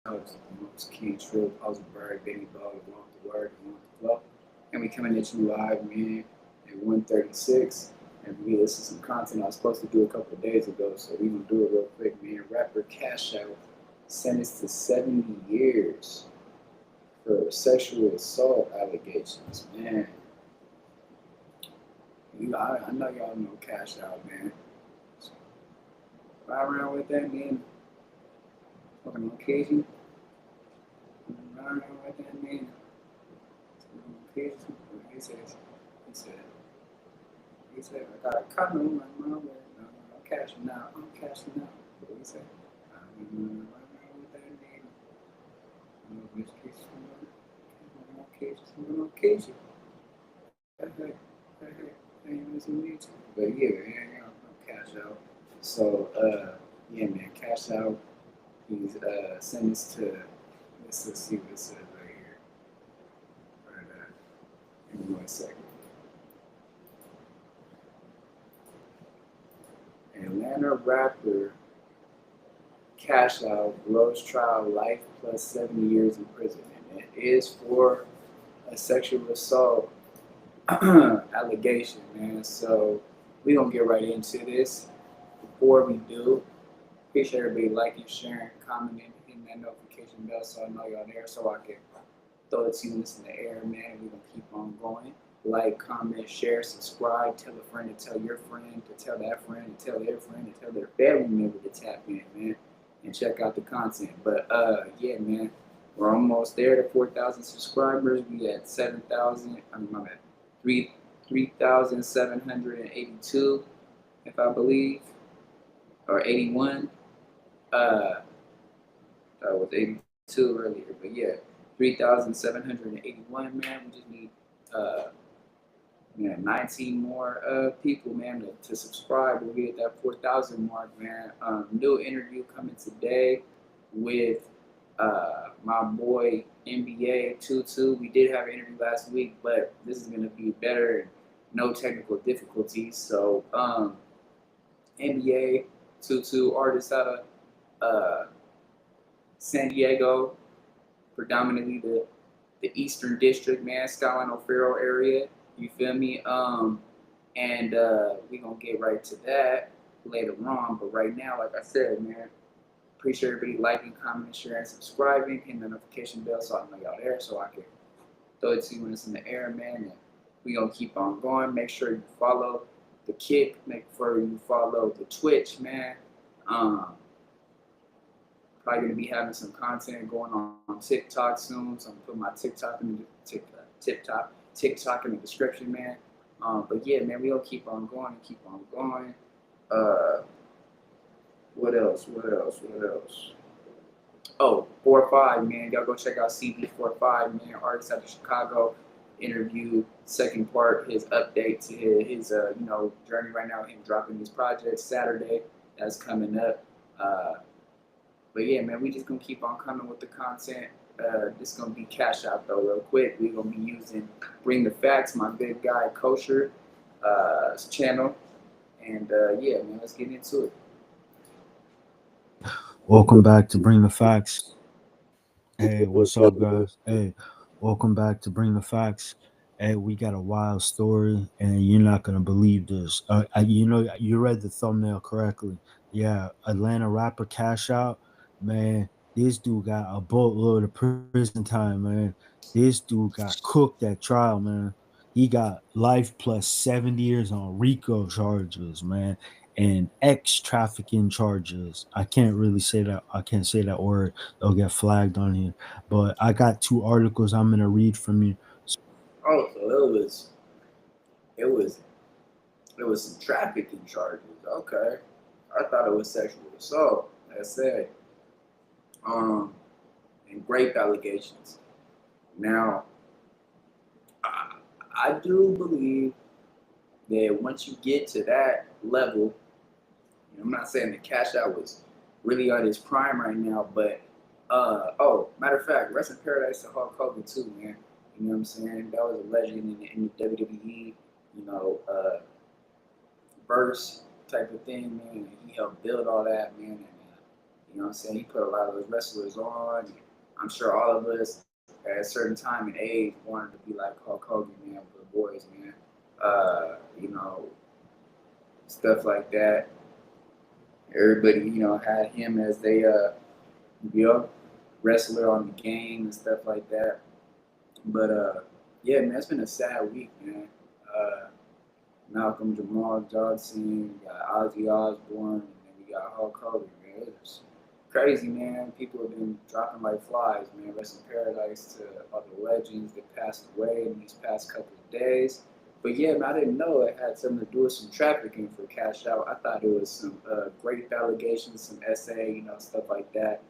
Most King Trill, Puzzleberg, Benny Bug, Along the Word, Along the Flow. And we coming at you live, man, at 1:36. And we listen to some content I was supposed to do a couple of days ago, so we gonna do it real quick, man. Rapper Cash Out sentenced to 70 years for sexual assault allegations. Man, I know y'all know Cash Out, man. Ride around with that, man. Fucking on occasion. Ride around with that, man. On occasion. He said, he said, I got a cut on my mom. I'm cashing out. I'm cashing out. What he said? I'm right around with that, man. You know, which case on occasion. On occasion. I ain't missing me too. But yeah, man, I'm cash out. So, yeah, man, cash out. He's sentenced to, let's see what it says right here. Right, give me 1 second. Atlanta rapper Cash Out blows trial life plus 70 years in prison. And it is for a sexual assault allegation, man. So we gonna get right into this. Before we do, appreciate everybody liking, sharing, commenting, hitting that notification bell so I know y'all there so I can throw the 2 minutes in the air, man. We're gonna keep on going. Like, comment, share, subscribe, tell a friend to tell your friend, to tell that friend, to tell their friend, to tell their family member to tap in, man, and check out the content. But yeah, man, we're almost there to 4,000 subscribers. We at 7,000. My bad, 3,782, if I believe, or 81. That was 82 earlier, but yeah, 3,781, man. We just need uh 19 more people, man, to subscribe. We'll get that 4,000 mark, man. New interview coming today with my boy NBA Tutu. We did have an interview last week, but this is gonna be better. No technical difficulties. So NBA Tutu, artist out of San Diego, predominantly the Eastern District, man, Skyline O'Farrell area. You feel me? And we gonna get right to that later on. But right now, like I said, man, appreciate everybody liking, commenting, sharing, subscribing, hitting the notification bell so I know y'all there, so I can throw it to you when it's in the air, man. And we gonna keep on going. Make sure you follow the Kick. Make sure you follow the Twitch, man. Probably gonna be having some content going on TikTok soon, so I'm gonna put my TikTok in the description, man. But yeah, man, we gonna keep on going and keep on going. Uh, what else? Oh, 4-5, man. Y'all go check out CB45, man. Artist out of Chicago. Interview, second part, his update to his journey right now. Him dropping his project Saturday. That's coming up. But yeah, man, we just gonna keep on coming with the content. This gonna be Cash Out though, real quick. We gonna be using Bring the Facts, my big guy Kosher channel, and yeah, man, let's get into it. Welcome back to Bring the Facts. Hey, what's up, guys? Hey, welcome back to Bring the Facts. Hey, we got a wild story, and you're not gonna believe this. You read the thumbnail correctly. Yeah, Atlanta rapper Cash Out, man. This dude got a boatload of prison time, man. This dude got cooked at trial, man. He got life plus 7 years on RICO charges, man, and ex trafficking charges. I can't really say that. I can't say that word. They'll get flagged on here. But I got two articles I'm gonna read from you. Oh, so it was it was some trafficking charges. Okay, I thought it was sexual assault. Like I said, um, and rape allegations. Now, I, I do believe that once you get to that level, I'm not saying the Cash Out was really at his prime right now, but matter of fact, rest in paradise to Hulk Hogan too, man. You know what I'm saying? That was a legend in the WWE, you know, verse type of thing, man. He helped build all that, man. And You know what I'm saying? He put a lot of those wrestlers on. I'm sure all of us at a certain time and age wanted to be like Hulk Hogan, man, with the boys, man. You know, stuff like that. Everybody, you know, had him as they, you know, wrestler on the game and stuff like that. But yeah, man, it's been a sad week, man. Uh, Malcolm Jamal Johnson, we got Ozzy Osbourne, and then we got Hulk Hogan, man. It's crazy, man. People have been dropping like flies, man. Rest in paradise to all the legends that passed away in these past couple of days. But yeah, man, I didn't know it had something to do with some trafficking for cash out. I thought it was some grape allegations, some SA, you know, stuff like that.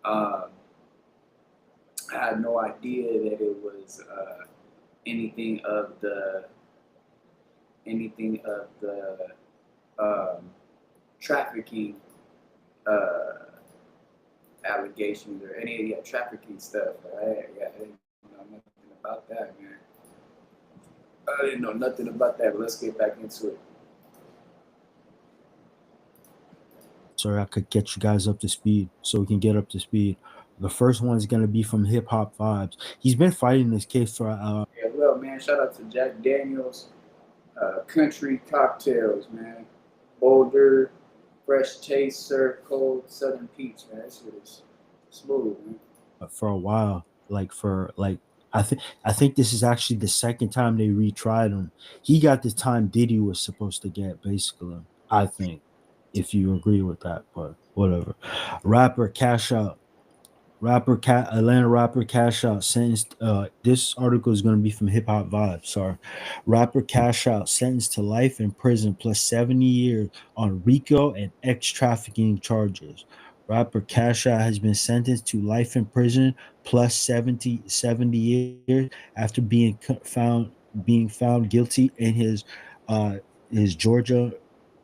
Um, I had no idea that it was anything of the anything of the um, trafficking uh, allegations or any of the trafficking stuff. Right? Yeah, I didn't know nothing about that, man. I didn't know nothing about that. But let's get back into it. So I could get you guys up to speed, so we can get up to speed. The first one is gonna be from Hip Hop Vibes. He's been fighting this case for Yeah, well, man, shout out to Jack Daniels, Country Cocktails, man. Boulder, fresh taste, served cold, Southern Peach, man. That shit is smooth, man. for a while. Like for like I think this is actually the second time they retried him. He got the time Diddy was supposed to get, basically. I think, if you agree with that, but whatever. Rapper Cash Out. Atlanta rapper Cash Out sentenced. This article is going to be from Hip Hop Vibes. Sorry, rapper Cash Out sentenced to life in prison plus 70 years on RICO and ex trafficking charges. Rapper Cash Out has been sentenced to life in prison plus 70 years after being found guilty in uh his Georgia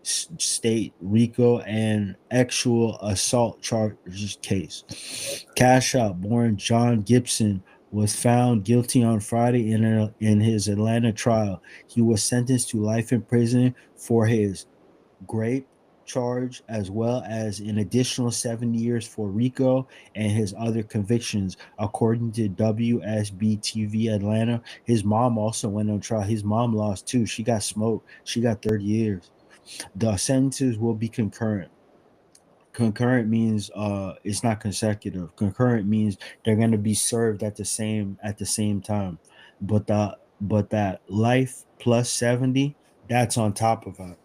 state RICO and actual assault charges case. Cash Out, born John Gibson, was found guilty on Friday in his Atlanta trial. He was sentenced to life in prison for his grape charge as well as an additional 7 years for RICO and his other convictions, according to WSB TV Atlanta. His mom also went on trial. His mom lost too. She got smoked. She got 30 years. The sentences will be concurrent. Concurrent means it's not consecutive. Concurrent means they're going to be served at the same time. But that life plus 70, that's on top of it.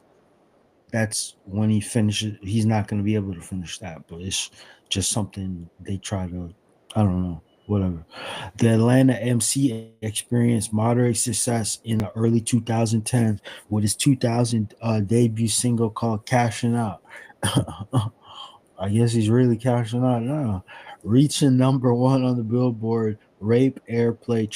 That's when he finishes. He's not going to be able to finish that, but it's just something they try to, I don't know, whatever. The Atlanta MC experienced moderate success in the early 2010s with his 2000 debut single called Cashing Out. I guess he's really cashing out now. Reaching number one on the Billboard rap airplay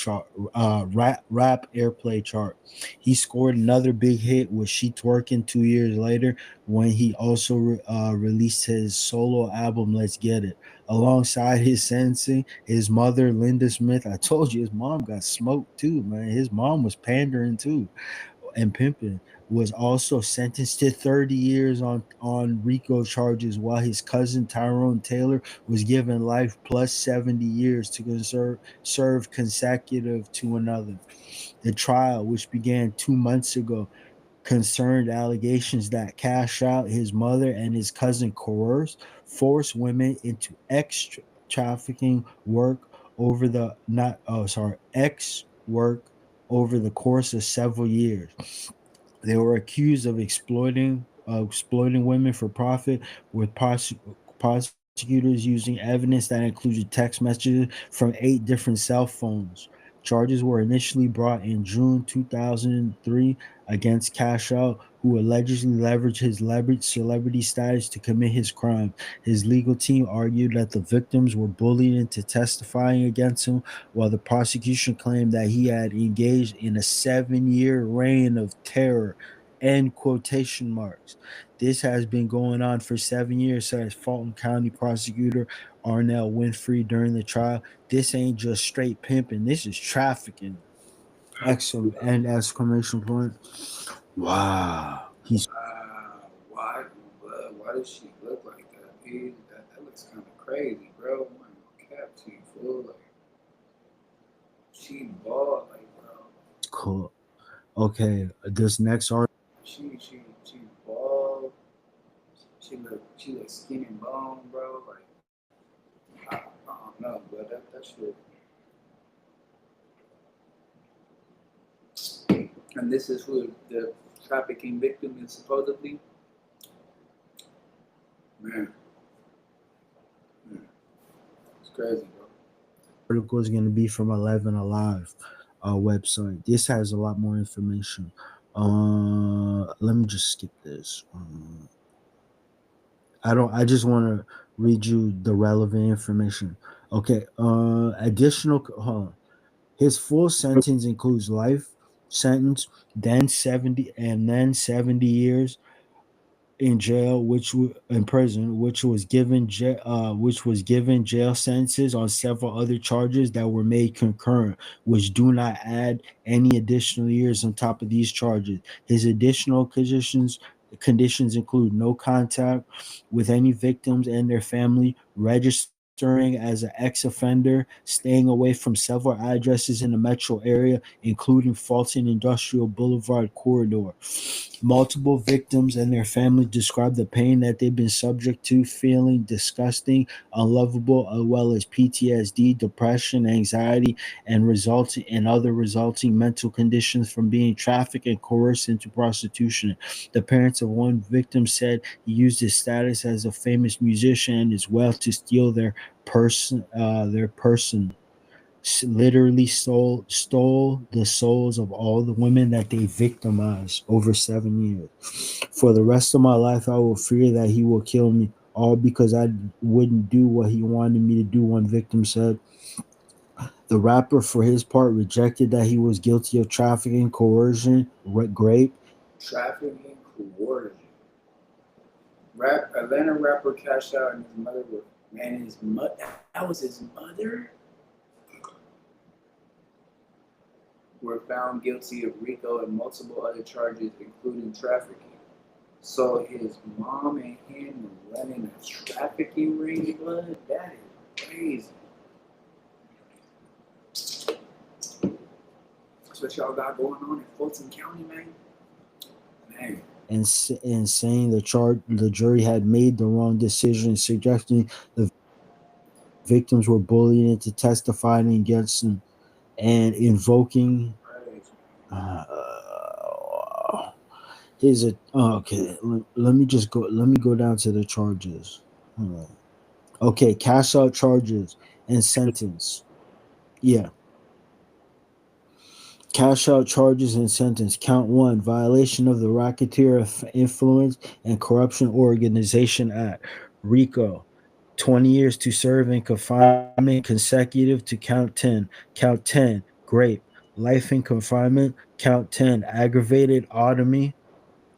chart. He scored another big hit with She Twerking 2 years later when he also released his solo album Let's Get It. Alongside his sentencing, his mother Linda Smith. I told you his mom got smoked too, man. His mom was pandering too and pimping, was also sentenced to 30 years on RICO charges, while his cousin Tyrone Taylor was given life plus 70 years to serve consecutive to another. The trial, which began 2 months ago, concerned allegations that Cash Out, his mother, and his cousin forced women into trafficking work over the not oh sorry ex work over the course of several years. They were accused of exploiting women for profit, with prosecutors using evidence that included text messages from 8 different cell phones. Charges were initially brought in June 2003 against Cash Out, who allegedly leveraged his celebrity status to commit his crime. His legal team argued that the victims were bullied into testifying against him, while the prosecution claimed that he had engaged in a 7 year reign of terror. End quotation marks. This has been going on for 7 years, says Fulton County prosecutor Arnell Winfrey during the trial. This ain't just straight pimping, this is trafficking. Excellent. And exclamation point. Wow. He's Why? Why does she look like that? That looks It's kind of crazy, bro. I'm not gonna cap to you, fool. Like, she bald, like, bro. Cool. Okay, this next article. She bald. She like skin and bone, bro. Like, I don't know, but that shit. And this is who the trafficking victim is supposedly. Man, man, it's crazy, bro. Article is going to be from 11 Alive website. This has a lot more information. Let me just skip this. I just want to read you the relevant information. Okay. Additional. His full sentence includes life sentence, then 70 years in jail, in prison, which was given jail sentences on several other charges that were made concurrent, which do not add any additional years on top of these charges. His additional conditions include no contact with any victims and their family, registering as an ex-offender, staying away from several addresses in the metro area, including Fulton Industrial Boulevard corridor. Multiple victims and their families describe the pain that they've been subject to, feeling disgusting, unlovable, as well as PTSD, depression, anxiety, and other resulting mental conditions from being trafficked and coerced into prostitution. The parents of one victim said he used his status as a famous musician and his wealth to steal their person, literally stole the souls of all the women that they victimized over 7 years. For the rest of my life, I will fear that he will kill me, all because I wouldn't do what he wanted me to do, one victim said. The rapper, for his part, rejected that he was guilty of trafficking, coercion, rape. Trafficking, coercion. Atlanta rapper cashed out and his mother was, man, his mother, that was his mother, were found guilty of RICO and multiple other charges, including trafficking. So his mom and him were running a trafficking ring, blood? That is crazy. That's what y'all got going on in Fulton County, man. Man. And saying the jury had made the wrong decision, suggesting the victims were bullied into testifying against them and invoking is it okay, let me go down to the charges. Okay, cash out charges and sentence. Yeah. Cash out charges and sentence. Count 1, violation of the Racketeer Influence and Corruption Organization Act, RICO. 20 years to serve in confinement consecutive to count 10. Count 10, grape. Life in confinement. Count 10, aggravated otomy.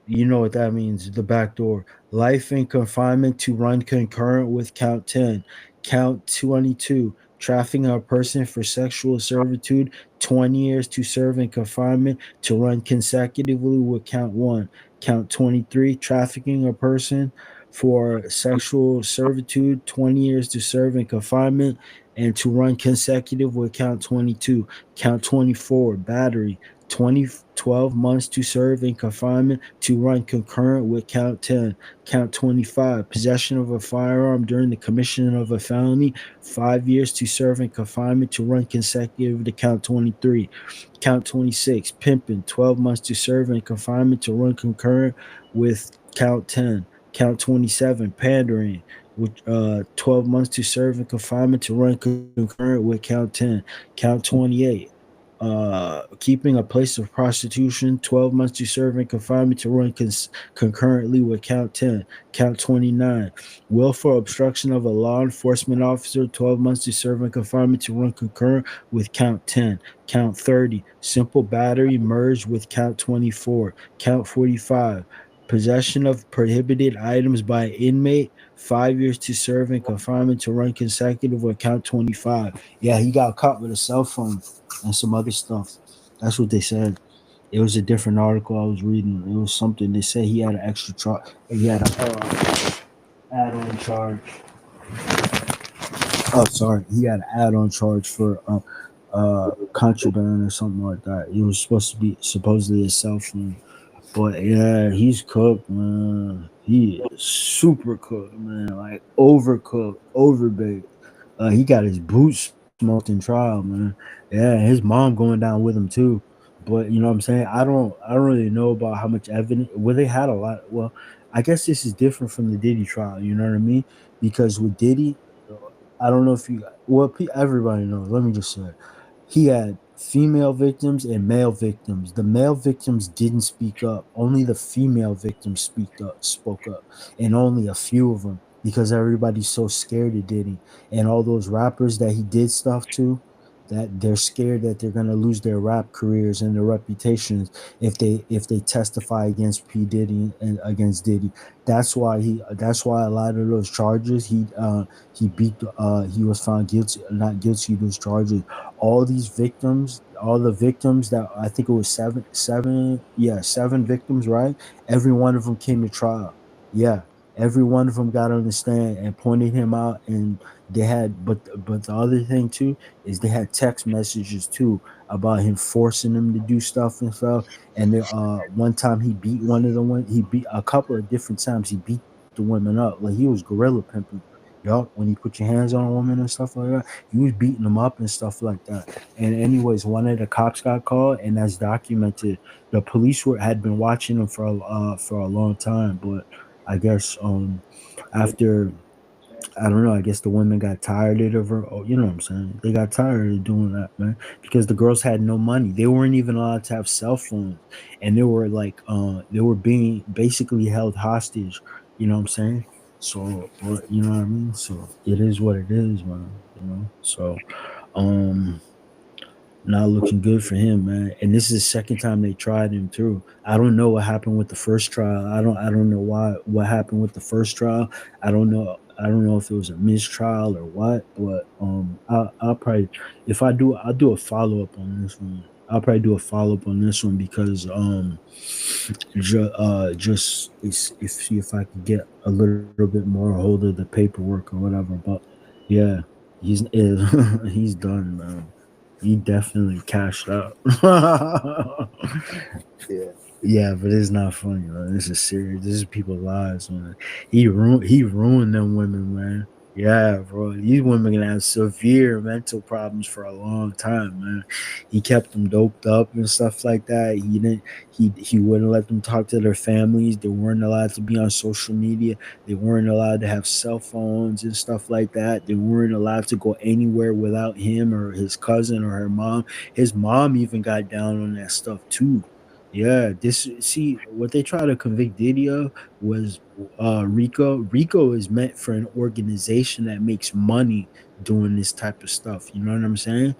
You know what that means, the back door. Life in confinement to run concurrent with count 10. Count 22, trafficking a person for sexual servitude, 20 years to serve in confinement to run consecutively with count 1. Count 23, trafficking a person for sexual servitude, 20 years to serve in confinement and to run consecutive with count 22. Count 24, battery, 12 months to serve in confinement to run concurrent with count 10. Count 25, possession of a firearm during the commission of a felony, 5 years to serve in confinement to run consecutive to count 23. Count 26, pimping, 12 months to serve in confinement to run concurrent with count 10. Count 27, pandering, with 12 months to serve in confinement to run concurrent with count 10. Count 28, keeping a place of prostitution, 12 months to serve in confinement to run concurrently with count 10. Count 29, willful obstruction of a law enforcement officer, 12 months to serve in confinement to run concurrent with count 10. Count 30, simple battery merged with count 24. Count 45, possession of prohibited items by an inmate, 5 years to serve in confinement to run consecutive with count 25. Yeah, he got caught with a cell phone and some other stuff. That's what they said. It was a different article I was reading. It was something they said he had an extra charge. He had a add-on charge. Oh, sorry, he got an add-on charge for contraband or something like that. He was supposed to be supposedly a cell phone. But yeah, he's cooked, man. He is super cooked, man. Like overcooked, overbaked. He got his boots smoked in trial, man. Yeah, his mom going down with him too. But you know what I'm saying? I don't really know about how much evidence. Well, they had a lot. Well, I guess this is different from the Diddy trial. You know what I mean? Because with Diddy, I don't know if you. Well, everybody knows. Let me just say, he had female victims and male victims. The male victims didn't speak up. Only the female victims spoke up, and only a few of them because everybody's so scared of Diddy and all those rappers that he did stuff to. That they're scared that they're gonna lose their rap careers and their reputations if they testify against P Diddy and against Diddy. That's why he. That's why a lot of those charges he was found guilty, not guilty of those charges. All the victims that I think it was seven victims, right? Every one of them came to trial. Yeah, every one of them got on the stand and pointed him out, and they had. But the other thing too is they had text messages too about him forcing them to do stuff and stuff. And one time he beat one of the one he beat a couple of different times he beat the women up like he was gorilla pimping. Yup, when you put your hands on a woman and stuff like that, he was beating them up and stuff like that. And anyways, one of the cops got called, and that's documented. The police had been watching him for a long time, but I guess after I don't know. I guess the women got tired of her. Oh, you know what I'm saying? They got tired of doing that, man. Because the girls had no money. They weren't even allowed to have cell phones, and they were being basically held hostage. You know what I'm saying? So, but you know what I mean. So it is what it is, man. You know. So, um, not looking good for him, man. And this is the second time they tried him too. I don't know what happened with the first trial. I don't know what happened with the first trial. I don't know if it was a mistrial or what, but I'll probably if I do I'll do a follow up on this one. I'll probably do a follow up on this one because just if see if I could get a little bit more hold of the paperwork or whatever. But yeah, he's done, man. He definitely cashed out. Yeah, yeah, but it's not funny, man. This is serious. This is people's lives, man. He ruined them women, man. Yeah, bro. These women gonna have severe mental problems for a long time, man. He kept them doped up and stuff like that. He didn't. He wouldn't let them talk to their families. They weren't allowed to be on social media. They weren't allowed to have cell phones and stuff like that. They weren't allowed to go anywhere without him or his cousin or her mom. His mom even got down on that stuff too. Yeah, this see what they try to convict Diddy of was Rico. Rico is meant for an organization that makes money doing this type of stuff. You know what I'm saying?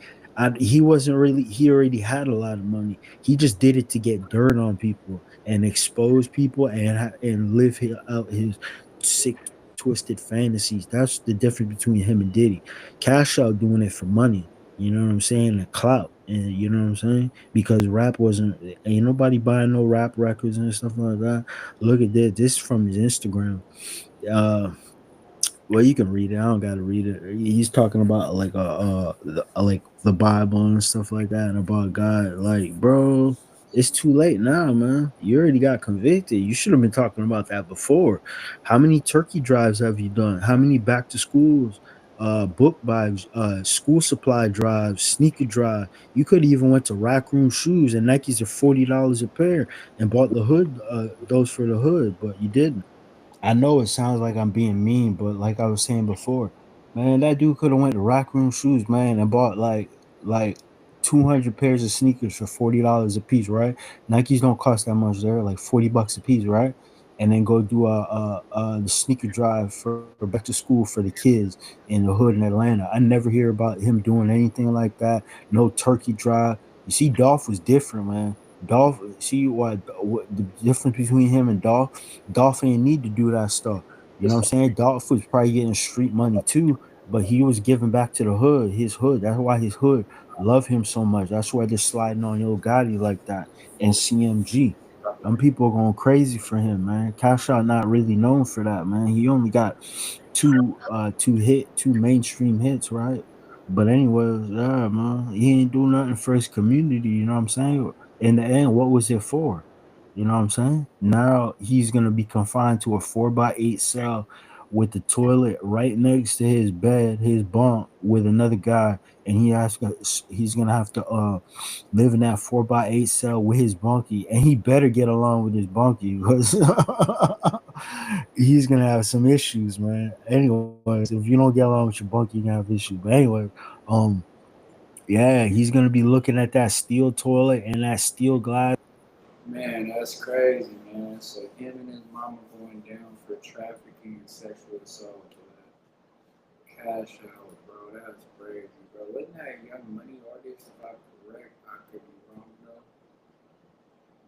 He wasn't really. He already had a lot of money. He just did it to get dirt on people and expose people and live out his sick, twisted fantasies. That's the difference between him and Diddy. Cash out doing it for money. You know what I'm saying? And clout. And you know what I'm saying? Because rap wasn't ain't nobody buying no rap records and stuff like that. Look at this. This is from his Instagram. Uh well, you can read it. I don't got to read it. He's talking about like like the Bible and stuff like that, and about God. Like, bro, it's too late now, man. You already got convicted. You should have been talking about that before. How many turkey drives have you done? How many back to schools? Book buys, school supply drives, sneaker drive. You could even went to Rack Room Shoes and Nikes are $40 a pair and bought the hood, those for the hood, but you didn't. I know it sounds like I'm being mean, but like I was saying before, man, that dude could have went to Rock Room Shoes, man, and bought like 200 pairs of sneakers for $40 a piece, right? Nikes don't cost that much; they're like $40 a piece, right? And then go do the sneaker drive for back to school for the kids in the hood in Atlanta. I never hear about him doing anything like that. No turkey drive. You see, Dolph was different, man. Dolph, see what the difference between him and Dolph ain't need to do that stuff. You know what I'm saying? Dolph was probably getting street money too, but he was giving back to the hood, his hood. That's why his hood love him so much. That's why they're sliding on Yo Gotti like that and CMG. Them people are going crazy for him, man. Cash out not really known for that, man. He only got two mainstream hits, right? But anyways, yeah, man, he ain't do nothing for his community. You know what I'm saying? In the end, what was it for? You know what I'm saying? Now he's gonna be confined to a 4x8 cell with the toilet right next to his bed, his bunk, with another guy, and he's gonna have to live in that 4x8 cell with his bunkie, and he better get along with his bunkie because he's gonna have some issues, man. Anyways, if you don't get along with your bunkie, you're gonna have issues. But anyway, um, yeah, he's gonna be looking at that steel toilet and that steel glass. Man, that's crazy, man. So him and his mama going down for trafficking and sexual assault. Cash out, bro. That's crazy, bro. Wasn't that a Young Money artist? If I'm correct, I could be wrong though.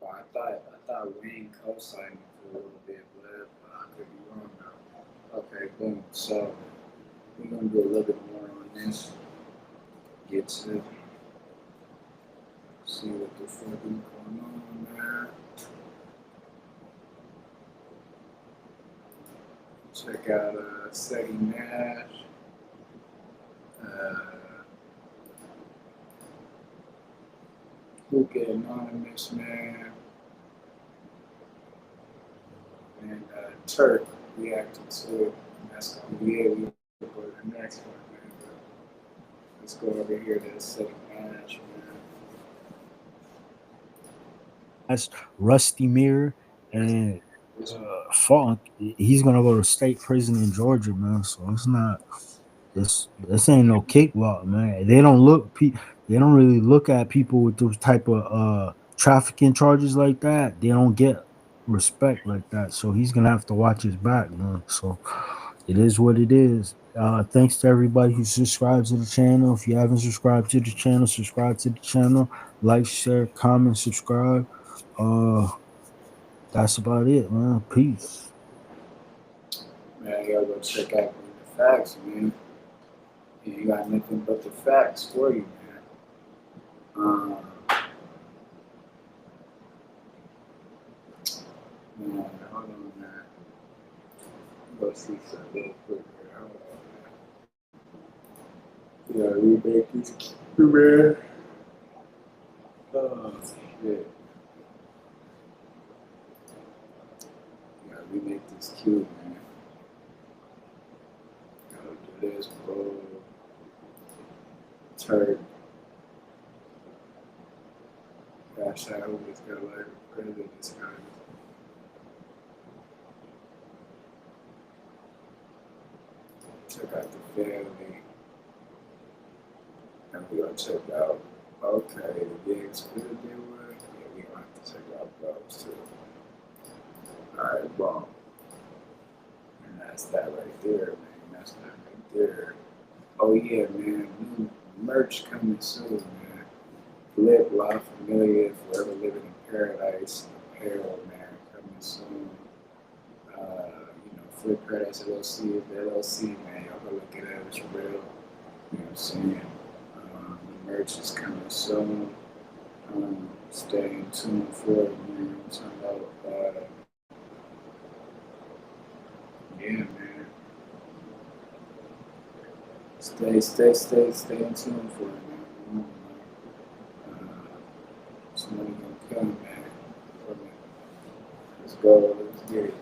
But I thought Wayne co-signed it for a little bit, but I could be wrong though. Okay, boom. So we're gonna do a little bit more on this. Get to see what the fuck is going on, man. Check out Seti Nash. Uh, Hookah Anonymous, man. And Turk reacted to it. And that's going to be it. We'll go to the next one, man. But let's go over here to Seti Nash, man. That's Rusty Mirror and Funk. He's gonna go to state prison in Georgia, man. So it's not this ain't no cakewalk, man. They don't really look at people with those type of trafficking charges like that. They don't get respect like that. So he's gonna have to watch his back, man. So it is what it is. Thanks to everybody who subscribes to the channel. If you haven't subscribed to the channel, subscribe to the channel. Like, share, comment, subscribe. Uh, that's about it, man. Peace. Man, you gotta go check out the facts, man. You got nothing but the facts for you, man. Man, hold on, man. Go see something real quick here. Hold on, man. You gotta remake this cue, man. Oh, shit. You gotta remake this cue, man. Gotta do this, bro. Turd. Gosh, I always got like president's guy. Check out the family. And we're gonna check out, okay, the gigs good they were. Yeah, we're gonna have to check out those too. Alright, boom. And that's that right there, man. That's that right there. Oh yeah, man. New merch coming soon, man. Live La Familia, Forever Living in Paradise apparel, man. Coming soon. Flip Credits LLC, the LLC, man. Y'all go look it up. It's real. You know what I'm saying? The merch is coming soon. Stay tuned for it, man. I'm talking about, yeah, man. Stay in tune for it, man. It's money gonna come, man. Let's go. Let's get it.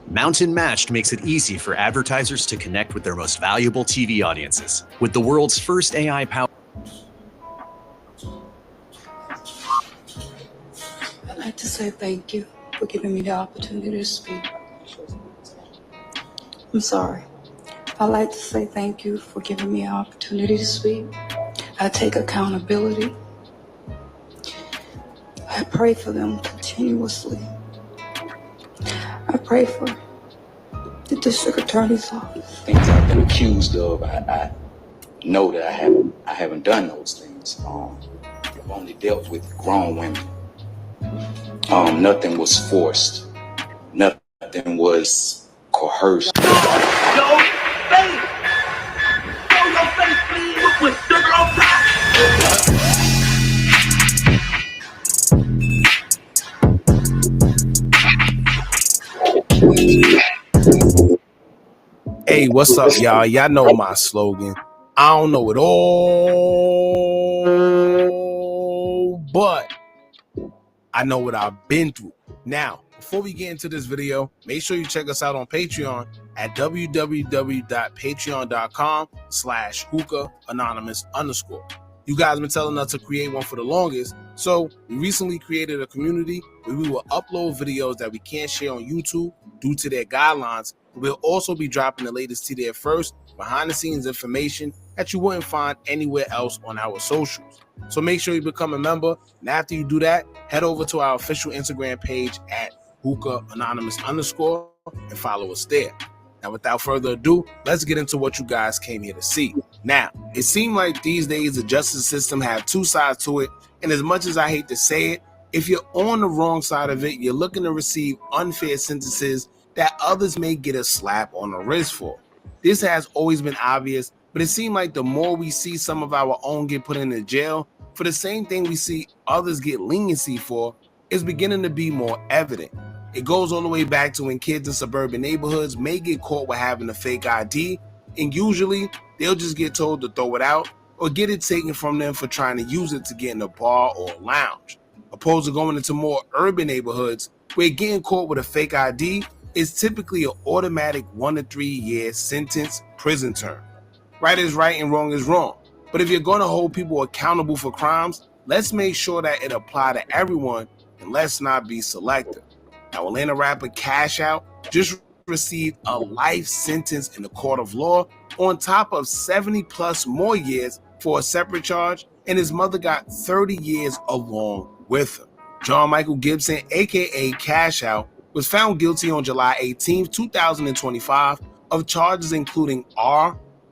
Mountain Matched makes it easy for advertisers to connect with their most valuable TV audiences. With the world's first AI-powered... I'd like to say thank you for giving me the opportunity to speak. I'm sorry. I'd like to say thank you for giving me an opportunity to speak. I take accountability. I pray for them continuously. I pray for the district attorney's office. Things I've been accused of, I know that I haven't done those things. I've only dealt with grown women. Nothing was forced. Nothing was coerced. Your face! Show your face, please, with sugar on top! Hey, what's up, y'all? Y'all know my slogan. I don't know it all, but I know what I've been through. Now, before we get into this video, make sure you check us out on Patreon at www.patreon.com/hookah_anonymous. You guys been telling us to create one for the longest, so we recently created a community where we will upload videos that we can't share on YouTube due to their guidelines. We'll also be dropping the latest to there first, behind the scenes information that you wouldn't find anywhere else on our socials. So make sure you become a member, and after you do that, head over to our official Instagram page at hookah_anonymous and follow us there. Now, without further ado, let's get into what you guys came here to see. Now, it seems like these days the justice system have two sides to it, and as much as I hate to say it, if you're on the wrong side of it, you're looking to receive unfair sentences that others may get a slap on the wrist for. This has always been obvious, but it seems like the more we see some of our own get put into jail for the same thing we see others get leniency for, it's beginning to be more evident. It goes all the way back to when kids in suburban neighborhoods may get caught with having a fake ID, and usually they'll just get told to throw it out or get it taken from them for trying to use it to get in a bar or a lounge, opposed to going into more urban neighborhoods where getting caught with a fake ID is typically an automatic 1 to 3 year sentence prison term. Right is right and wrong is wrong. But if you're going to hold people accountable for crimes, let's make sure that it applies to everyone and let's not be selective. Now, Atlanta rapper Cash Out just received a life sentence in the court of law on top of 70 plus more years for a separate charge, and his mother got 30 years along with him. John Michael Gibson, aka Cash Out, was found guilty on July 18, 2025 of charges including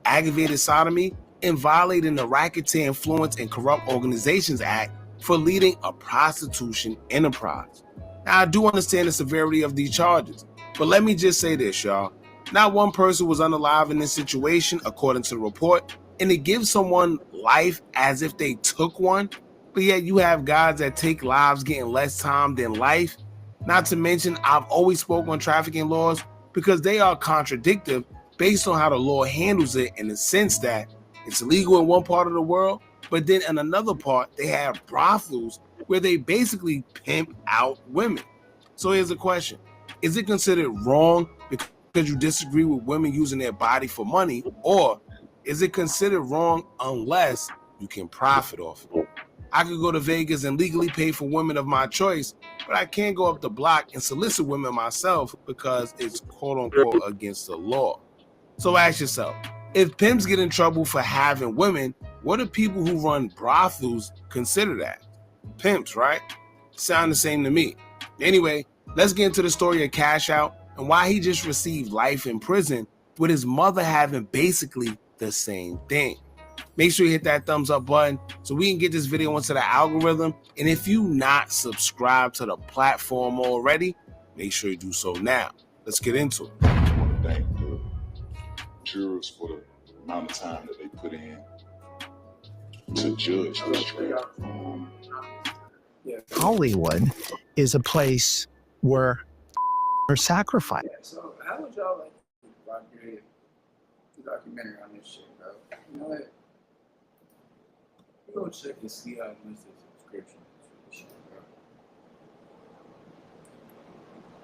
aggravated sodomy, and violating the Racketeer Influence and Corrupt Organizations Act for leading a prostitution enterprise. Now, I do understand the severity of these charges, but let me just say this, y'all. Not one person was unalive in this situation, according to the report, and to give someone life as if they took one, but yet you have guys that take lives getting less time than life. Not to mention, I've always spoken on trafficking laws because they are contradictory based on how the law handles it, in the sense that it's illegal in one part of the world, but then in another part, they have brothels where they basically pimp out women. So here's the question. Is it considered wrong because you disagree with women using their body for money, or is it considered wrong unless you can profit off it? I could go to Vegas and legally pay for women of my choice, but I can't go up the block and solicit women myself because it's quote unquote against the law. So ask yourself, if pimps get in trouble for having women, what do people who run brothels consider that? Pimps, right? Sound the same to me. Anyway, let's get into the story of Cash Out and why he just received life in prison, with his mother having basically the same thing. Make sure you hit that thumbs up button so we can get this video into the algorithm. And if you not subscribed to the platform already, make sure you do so now. Let's get into it. I want to thank the jurors for the amount of time that they put in to judge this trial. Hollywood is a place where are sacrificed. Yeah, so how would y'all like to create a documentary on this shit, bro? You know what? Go check and see how much the subscription is for this shit, bro.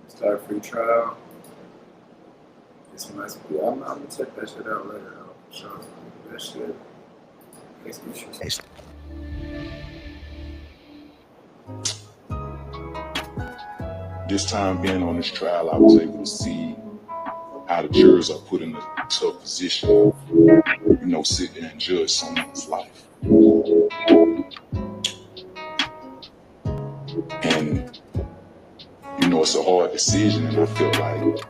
Start free trial. This must be. I'm gonna check that shit out later, though. So that shit makes me sure. This time being on this trial, I was able to see how the jurors are put in a tough position of, sit there and judge someone's life. And, it's a hard decision, and I feel like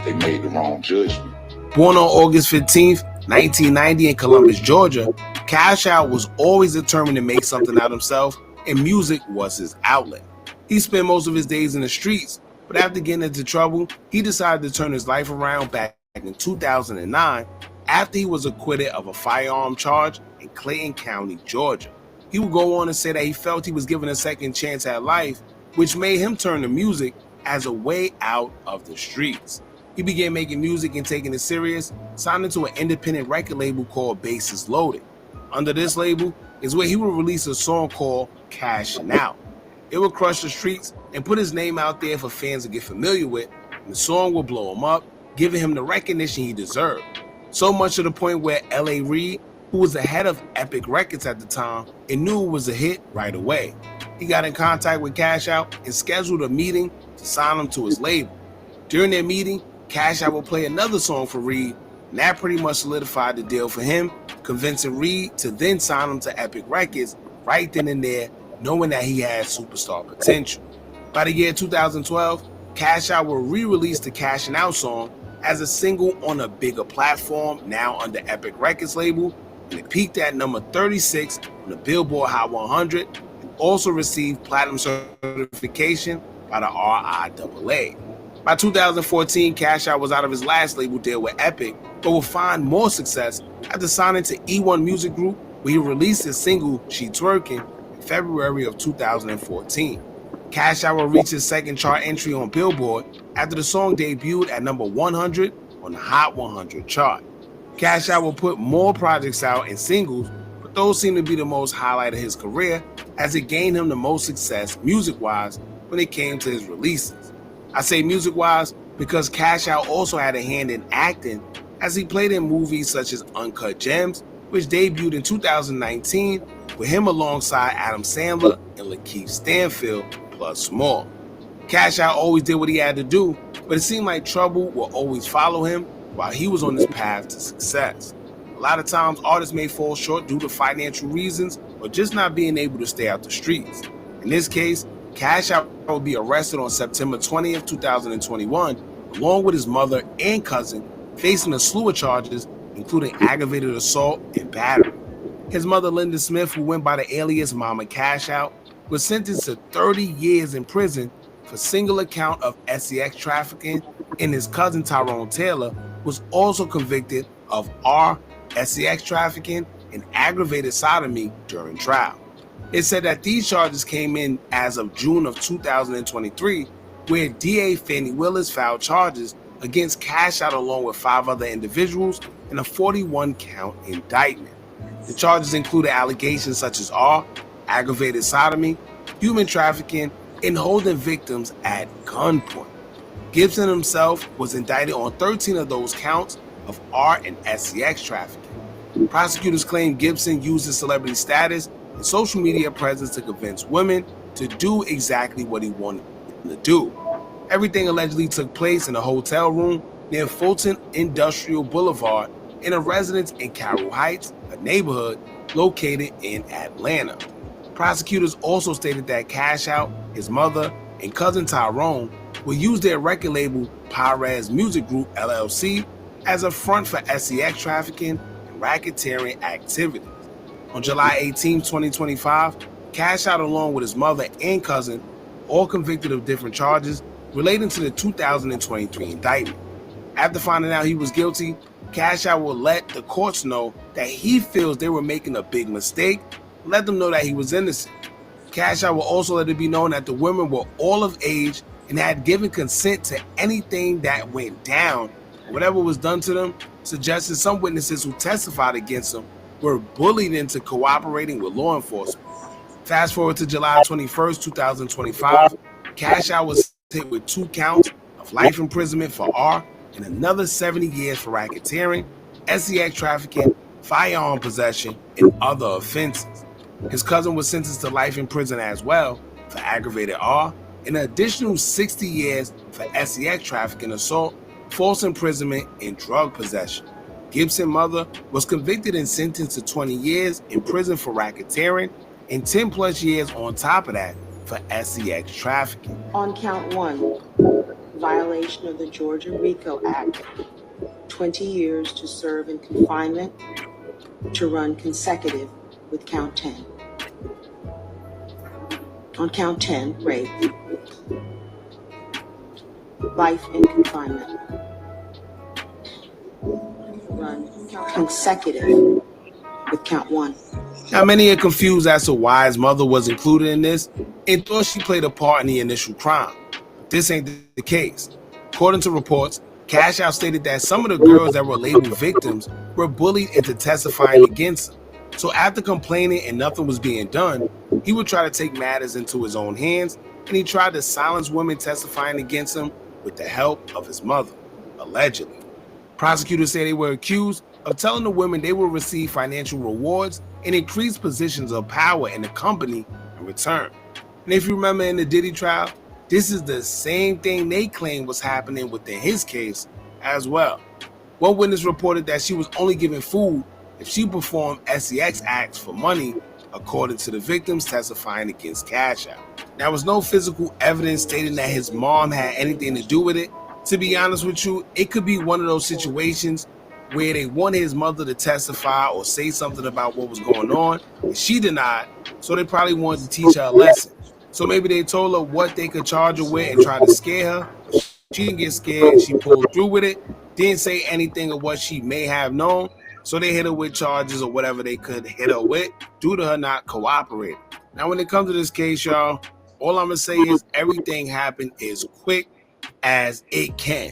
they made the wrong judgment. Born on August 15th, 1990 in Columbus, Georgia, Cash Out was always determined to make something out of himself, and music was his outlet. He spent most of his days in the streets, but after getting into trouble, he decided to turn his life around back in 2009 after he was acquitted of a firearm charge in Clayton County, Georgia. He would go on to say that he felt he was given a second chance at life, which made him turn to music as a way out of the streets. he began making music and taking it serious, signing to an independent record label called Bases Loaded. Under this label is where he would release a song called Cashin' Out. It would crush the streets and put his name out there for fans to get familiar with, and the song would blow him up, giving him the recognition he deserved. So much to the point where L.A. Reid, who was the head of Epic Records at the time, and knew it was a hit right away. He got in contact with Cash Out and scheduled a meeting to sign him to his label. During their meeting, Cash Out would play another song for Reid, and that pretty much solidified the deal for him, convincing Reid to then sign him to Epic Records right then and there, knowing that he had superstar potential. By the year 2012, Cash Out will re-release the Cashin' Out song as a single on a bigger platform, now under Epic Records label, and it peaked at number 36 on the Billboard Hot 100 and also received platinum certification by the RIAA. By 2014, Cash Out was out of his last label deal with Epic, but would find more success after signing to E1 Music Group, where he released his single She Twerking in February of 2014. Cash Out will reach his second chart entry on Billboard after the song debuted at number 100 on the Hot 100 chart. Cash Out will put more projects out and singles, but those seem to be the most highlight of his career as it gained him the most success music-wise when it came to his releases. I say music-wise because Cash Out also had a hand in acting as he played in movies such as Uncut Gems, which debuted in 2019 with him alongside Adam Sandler and Lakeith Stanfield, plus more. Cash Out always did what he had to do, but it seemed like trouble will always follow him while he was on his path to success. A lot of times, artists may fall short due to financial reasons or just not being able to stay out the streets. In this case, Cash Out will be arrested on September 20th, 2021, along with his mother and cousin, facing a slew of charges, including aggravated assault and battery. His mother, Linda Smith, who went by the alias Mama Cash Out, was sentenced to 30 years in prison for single account of sex trafficking, and his cousin Tyrone Taylor was also convicted of sex trafficking and aggravated sodomy during trial. It said that these charges came in as of June of 2023, where DA Fannie Willis filed charges against Cash Out along with 5 other individuals in a 41-count indictment. The charges included allegations such as aggravated sodomy, human trafficking, and holding victims at gunpoint. Gibson himself was indicted on 13 of those counts of and sex trafficking. Prosecutors claim Gibson used his celebrity status and social media presence to convince women to do exactly what he wanted them to do. Everything allegedly took place in a hotel room near Fulton Industrial Boulevard in a residence in Carroll Heights, a neighborhood located in Atlanta. Prosecutors also stated that Cash Out, his mother, and cousin Tyrone will use their record label Perez Music Group LLC as a front for sex trafficking and racketeering activities. On July 18, 2025, Cash Out, along with his mother and cousin, all convicted of different charges relating to the 2023 indictment. After finding out he was guilty, Cash Out will let the courts know that he feels they were making a big mistake, and let them know that he was innocent. Cash Out will also let it be known that the women were all of age and had given consent to anything that went down. Whatever was done to them suggested some witnesses who testified against them were bullied into cooperating with law enforcement. Fast forward to July 21st, 2025, Cash Out was hit with 2 counts of life imprisonment for and another 70 years for racketeering, sex trafficking, firearm possession, and other offenses. His cousin was sentenced to life in prison as well for aggravated and an additional 60 years for sex trafficking, assault, false imprisonment, and drug possession. Gibson's mother was convicted and sentenced to 20 years in prison for racketeering and 10 plus years on top of that for sex trafficking. On count 1, violation of the Georgia RICO Act, 20 years to serve in confinement to run consecutive with count 10. On count 10, rape, life in confinement, run consecutive with count 1. Now, many are confused as to why his mother was included in this and thought she played a part in the initial crime. But this ain't the case. According to reports, Cash Out stated that some of the girls that were labeled victims were bullied into testifying against him. So after complaining and nothing was being done, he would try to take matters into his own hands, and he tried to silence women testifying against him with the help of his mother, allegedly. Prosecutors say they were accused of telling the women they will receive financial rewards and increased positions of power in the company in return. And if you remember in the Diddy trial, this is the same thing they claim was happening within his case as well. One witness reported that she was only given food if she performed sex acts for money, according to the victims testifying against Cash Out. There was no physical evidence stating that his mom had anything to do with it. To be honest with you, it could be one of those situations where they wanted his mother to testify or say something about what was going on, and she denied, so they probably wanted to teach her a lesson. So maybe they told her what they could charge her with and try to scare her, but she didn't get scared and she pulled through with it, didn't say anything of what she may have known, so they hit her with charges or whatever they could hit her with due to her not cooperating. Now when it comes to this case, y'all, all I'm gonna say is everything happened as quick as it can.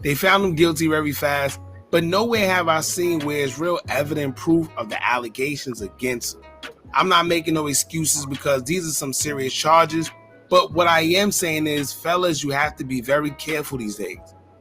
They found him guilty very fast, but nowhere have I seen where it's real evident proof of the allegations against him. I'm not making no excuses because these are some serious charges, but what I am saying is, fellas, you have to be very careful these days.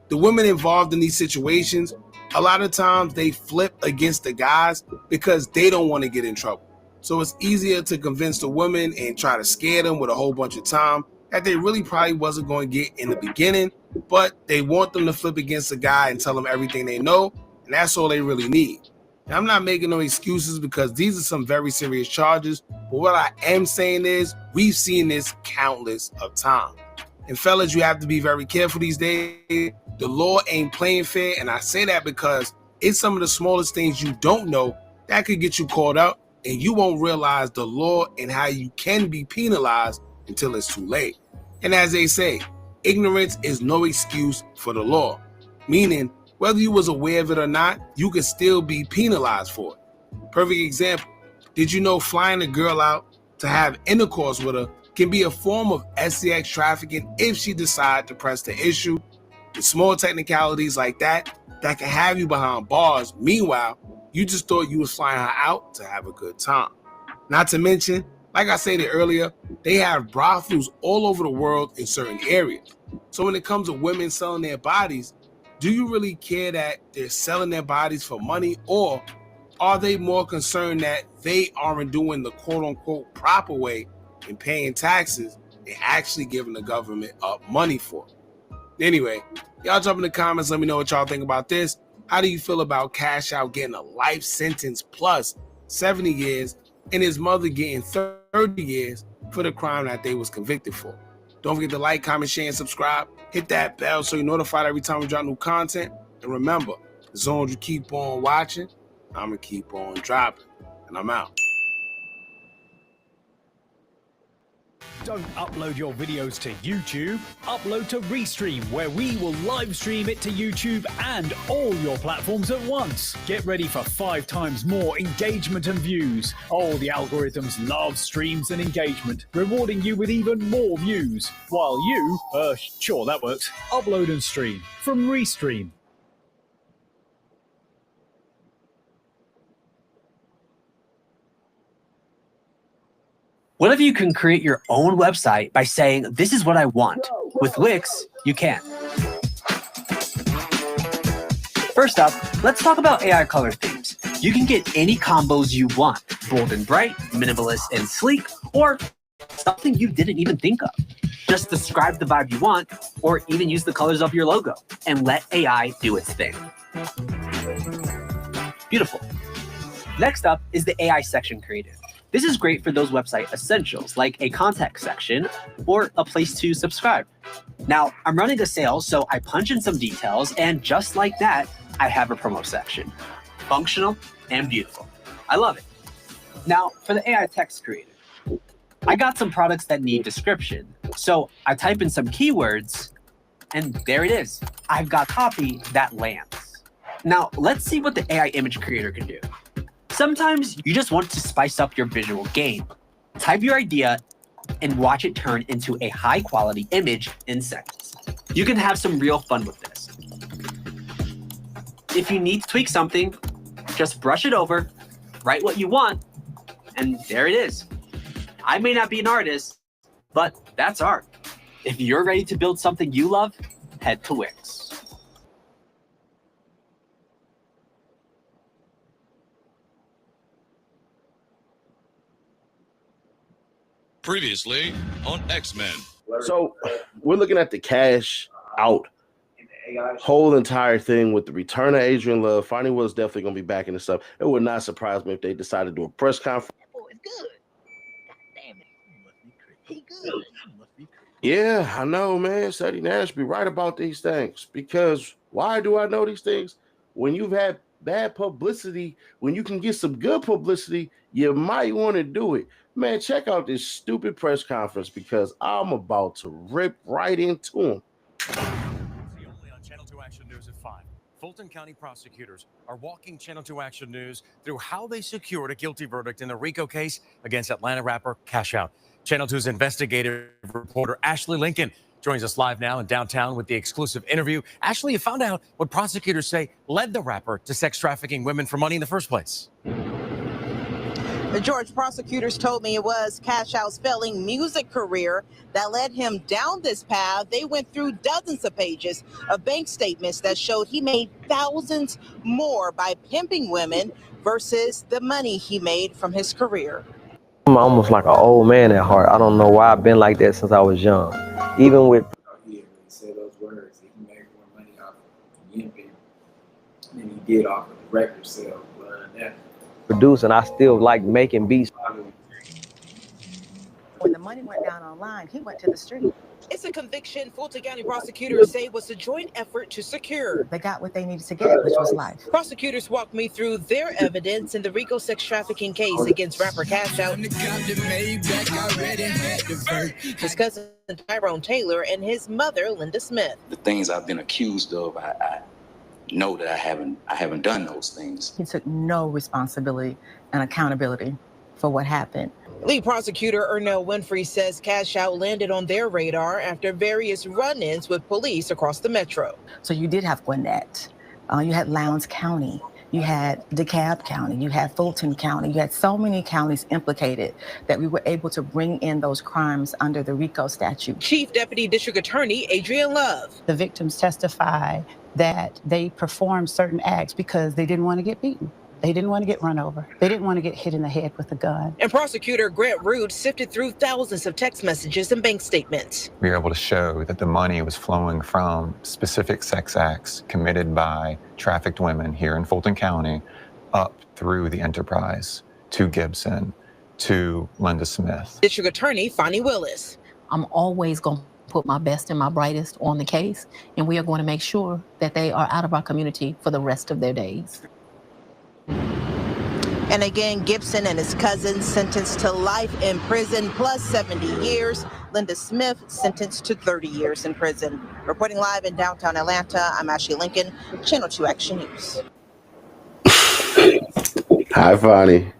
The women involved in these situations, a lot of times they flip against the guys because they don't want to get in trouble. So it's easier to convince the women and try to scare them with a whole bunch of time that they really probably wasn't going to get in the beginning, but they want them to flip against the guy and tell them everything they know, and that's all they really need. Now, I'm not making no excuses because these are some very serious charges, but what I am saying is we've seen this countless of times. And fellas, you have to be very careful these days. The law ain't playing fair, and I say that because it's some of the smallest things you don't know that could get you caught up, and you won't realize the law and how you can be penalized until it's too late. And as they say, ignorance is no excuse for the law, meaning whether you was aware of it or not, you could still be penalized for it. Perfect example, did you know flying a girl out to have intercourse with her can be a form of sex trafficking if she decides to press the issue? The small technicalities like that can have you behind bars. Meanwhile, you just thought you was flying her out to have a good time. Not to mention, like I said earlier, they have brothels all over the world in certain areas. So when it comes to women selling their bodies, do you really care that they're selling their bodies for money, or are they more concerned that they aren't doing the quote-unquote proper way and paying taxes and actually giving the government up money for it? Anyway, y'all jump in the comments, let me know what y'all think about this. How do you feel about Cash Out getting a life sentence plus 70 years and his mother getting 30 years for the crime that they was convicted for? Don't forget to like, comment, share, and subscribe. Hit that bell so you're notified every time we drop new content. And remember, as long as you keep on watching, I'm going to keep on dropping. And I'm out. Don't upload your videos to YouTube. Upload to Restream, where we will live stream it to YouTube and all your platforms at once. Get ready for 5 times more engagement and views. Oh, the algorithms love streams and engagement, rewarding you with even more views. While you, sure, that works, upload and stream from Restream. What if you can create your own website by saying, this is what I want? With Wix, you can. First up, let's talk about AI color themes. You can get any combos you want, bold and bright, minimalist and sleek, or something you didn't even think of. Just describe the vibe you want, or even use the colors of your logo, and let AI do its thing. Beautiful. Next up is the AI section creator. This is great for those website essentials like a contact section or a place to subscribe. Now, I'm running a sale, so I punch in some details, and just like that, I have a promo section. Functional and beautiful. I love it. Now, for the AI text creator, I got some products that need description. So I type in some keywords, and there it is. I've got copy that lands. Now, let's see what the AI image creator can do. Sometimes you just want to spice up your visual game. Type your idea and watch it turn into a high-quality image in seconds. You can have some real fun with this. If you need to tweak something, just brush it over, write what you want, and there it is. I may not be an artist, but that's art. If you're ready to build something you love, head to Wix. Previously on X-Men. So we're looking at the cash out whole entire thing with the return of Adrian Love. Fonnie Willis definitely going to be backing this up. It would not surprise me if they decided to do a press conference. Yeah, I know, man. Seti Nash be right about these things. Because why do I know these things? When you've had bad publicity, when you can get some good publicity, you might want to do it. Man, check out this stupid press conference because I'm about to rip right into him. Only on Channel 2 Action News at 5. Fulton County prosecutors are walking Channel 2 Action News through how they secured a guilty verdict in the RICO case against Atlanta rapper Cash Out. Channel 2's investigative reporter Ashley Lincoln joins us live now in downtown with the exclusive interview. Ashley, you found out what prosecutors say led the rapper to sex trafficking women for money in the first place. The George prosecutors told me it was Cash Out's failing music career that led him down this path. They went through dozens of pages of bank statements that showed he made thousands more by pimping women versus the money he made from his career. I'm almost like an old man at heart. I don't know why I've been like that since I was young. Even with He didn't really say those words. He made more money off of pimping than he did off of the record sale. producing, I still like making beats. When the money went down online, he went to the street. It's a conviction Fulton County prosecutors say was a joint effort to secure. They got what they needed to get, which was life. Prosecutors walked me through their evidence in the RICO sex trafficking case against rapper Cash Out, his cousin Tyrone Taylor, and his mother Linda Smith. The things I've been accused of, I know that I haven't done those things. He took no responsibility and accountability for what happened. Lead prosecutor Ernell Winfrey says Cash Out landed on their radar after various run-ins with police across the metro. So you did have Gwinnett, you had Lowndes County, you had DeKalb County, you had Fulton County, you had so many counties implicated that we were able to bring in those crimes under the RICO statute. Chief Deputy District Attorney Adrian Love. The victims testify that they performed certain acts because they didn't want to get beaten. They didn't want to get run over. They didn't want to get hit in the head with a gun. And prosecutor Grant Root sifted through thousands of text messages and bank statements. We were able to show that the money was flowing from specific sex acts committed by trafficked women here in Fulton County up through the enterprise to Gibson to Linda Smith. District Attorney Fonnie Willis. I'm always going to put my best and my brightest on the case, and we are going to make sure that they are out of our community for the rest of their days. And again, Gibson and his cousin sentenced to life in prison plus 70 years. Linda Smith sentenced to 30 years in prison. Reporting live in downtown Atlanta, I'm Ashley Lincoln, Channel 2 Action News. Hi, Fonnie.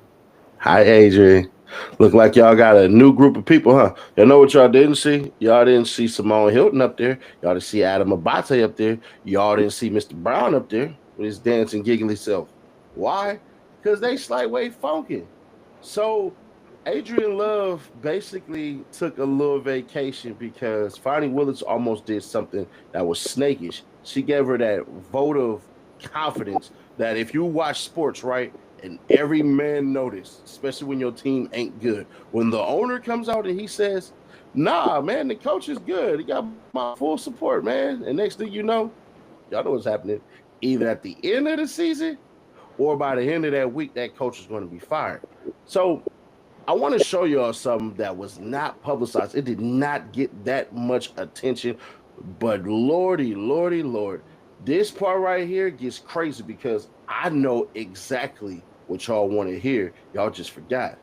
Hi, Adrian. Look like y'all got a new group of people, huh? Y'all know what y'all didn't see? Y'all didn't see Simone Hilton up there. Y'all didn't see Adam Abate up there. Y'all didn't see Mr. Brown up there with his dancing, giggly self. Why? Because they slightly funky. So Adrian Love basically took a little vacation because Fonnie Willis almost did something that was snakish. She gave her that vote of confidence that if you watch sports, right, and every man notice, especially when your team ain't good, when the owner comes out and he says, nah, man, the coach is good. He got my full support, man. And next thing you know, y'all know what's happening. Either at the end of the season or by the end of that week, that coach is going to be fired. So I want to show y'all something that was not publicized. It did not get that much attention, but lordy, this part right here gets crazy because I know exactly what y'all want to hear. Y'all just forgot.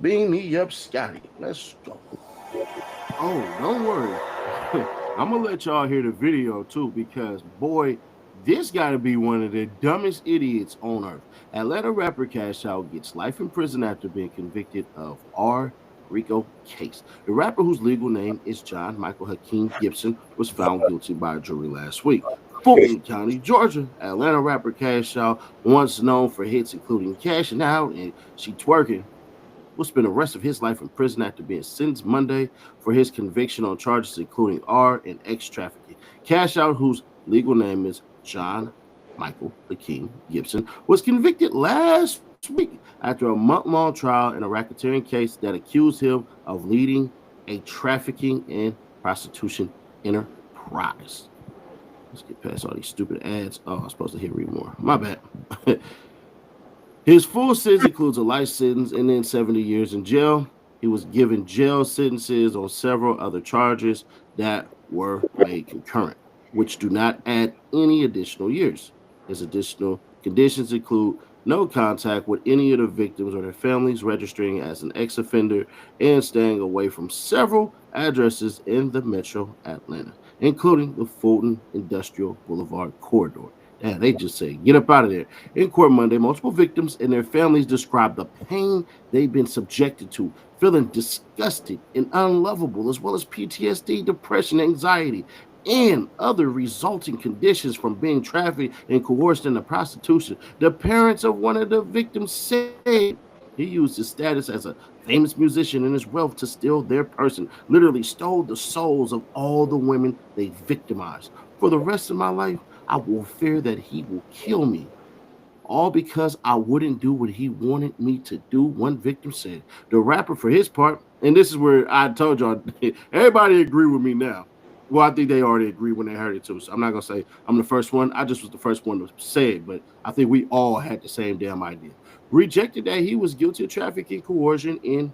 Beam me up, Scotty. Let's go. Oh, don't worry. I'm going to let y'all hear the video too because, boy, this got to be one of the dumbest idiots on earth. Atlanta rapper Cash Out gets life in prison after being convicted of RICO case. The rapper, whose legal name is John Michael Hakeem Gibson, was found guilty by a jury last week. Fulton County, Georgia. Atlanta rapper Cash Out, once known for hits including Cashing Out and She Twerking, will spend the rest of his life in prison after being sentenced Monday for his conviction on charges including R and X trafficking. Cash Out, whose legal name is John Michael the King Gibson, was convicted last week after a month-long trial in a racketeering case that accused him of leading a trafficking and prostitution enterprise. Let's get past all these stupid ads. Oh, I'm supposed to hit read more. My bad. His full sentence includes a life sentence and then 70 years in jail. He was given jail sentences on several other charges that were made concurrent, which do not add any additional years. His additional conditions include no contact with any of the victims or their families, registering as an ex-offender, and staying away from several addresses in the metro Atlanta, including the Fulton Industrial Boulevard corridor. Yeah, they just say, get up out of there. In court Monday, multiple victims and their families described the pain they've been subjected to, feeling disgusted and unlovable, as well as PTSD, depression, anxiety, and other resulting conditions from being trafficked and coerced into prostitution. The parents of one of the victims said he used his status as a famous musician and his wealth to steal their person, literally stole the souls of all the women they victimized. For the rest of my life, I will fear that he will kill me, all because I wouldn't do what he wanted me to do, one victim said. The rapper, for his part, and this is where I told y'all, everybody agree with me now. Well, I think they already agree when they heard it too, so I'm not going to say I'm the first one. I just was the first one to say it, but I think we all had the same damn idea. Rejected that he was guilty of trafficking, coercion, and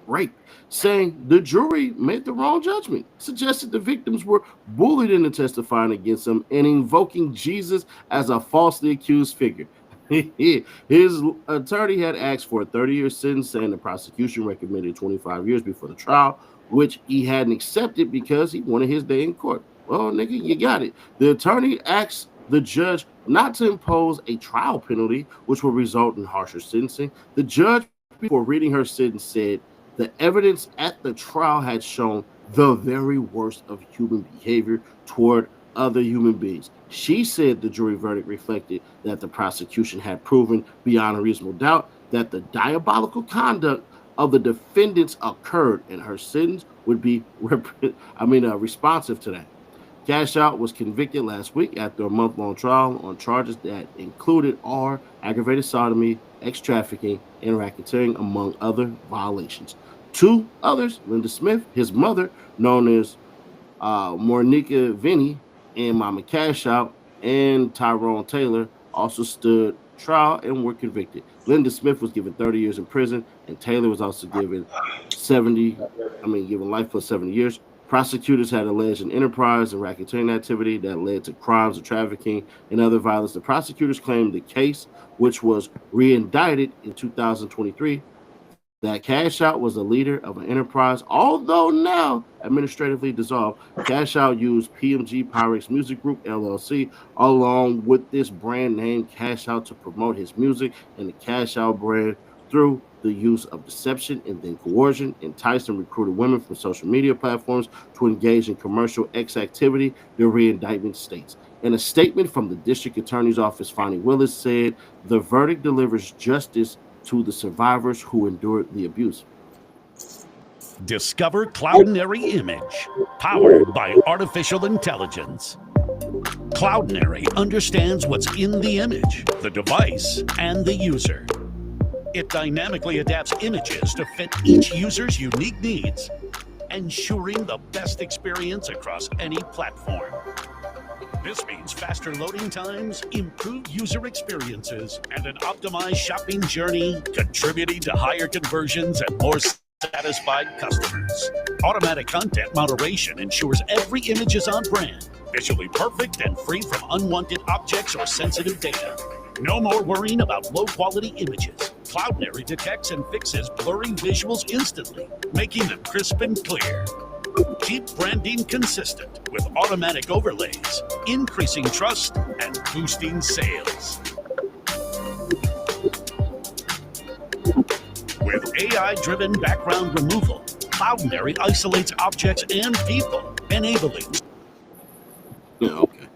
rape, saying the jury made the wrong judgment, suggested the victims were bullied into testifying against him, and invoking Jesus as a falsely accused figure. His attorney had asked for a 30-year sentence, saying the prosecution recommended 25 years before the trial, which he hadn't accepted because he wanted his day in court. Well, nigga, you got it. The attorney asked the judge not to impose a trial penalty, which will result in harsher sentencing. The judge, before reading her sentence, said the evidence at the trial had shown the very worst of human behavior toward other human beings. She said the jury verdict reflected that the prosecution had proven beyond a reasonable doubt that the diabolical conduct of the defendants occurred, and her sentence would be responsive to that. Cash Out was convicted last week after a month-long trial on charges that included R, aggravated sodomy, ex-trafficking, and racketeering, among other violations. Two others, Linda Smith, his mother, known as Monica Vinny, and Mama Cash Out, and Tyrone Taylor, also stood trial and were convicted. Linda Smith was given 30 years in prison, and Taylor was also given given life plus 70 years. Prosecutors had alleged an enterprise and racketeering activity that led to crimes of trafficking and other violence. The prosecutors claimed the case, which was re-indicted in 2023, that Cash Out was a leader of an enterprise, although now administratively dissolved. Cash Out used PMG Pyrex Music Group, LLC, along with this brand name Cash Out, to promote his music and the Cash Out brand through the use of deception and then coercion, enticed and recruited women from social media platforms to engage in commercial X activity, the re-indictment states. In a statement from the District Attorney's Office, Fonnie Willis said the verdict delivers justice to the survivors who endured the abuse. Discover Cloudinary Image, powered by artificial intelligence. Cloudinary understands what's in the image, the device, and the user. It dynamically adapts images to fit each user's unique needs, ensuring the best experience across any platform. This means faster loading times, improved user experiences, and an optimized shopping journey, contributing to higher conversions and more satisfied customers. Automatic content moderation ensures every image is on brand, visually perfect, and free from unwanted objects or sensitive data. No more worrying about low-quality images. Cloudinary detects and fixes blurry visuals instantly, making them crisp and clear. Keep branding consistent with automatic overlays, increasing trust and boosting sales. With AI-driven background removal, Cloudinary isolates objects and people, enabling. Yeah, okay.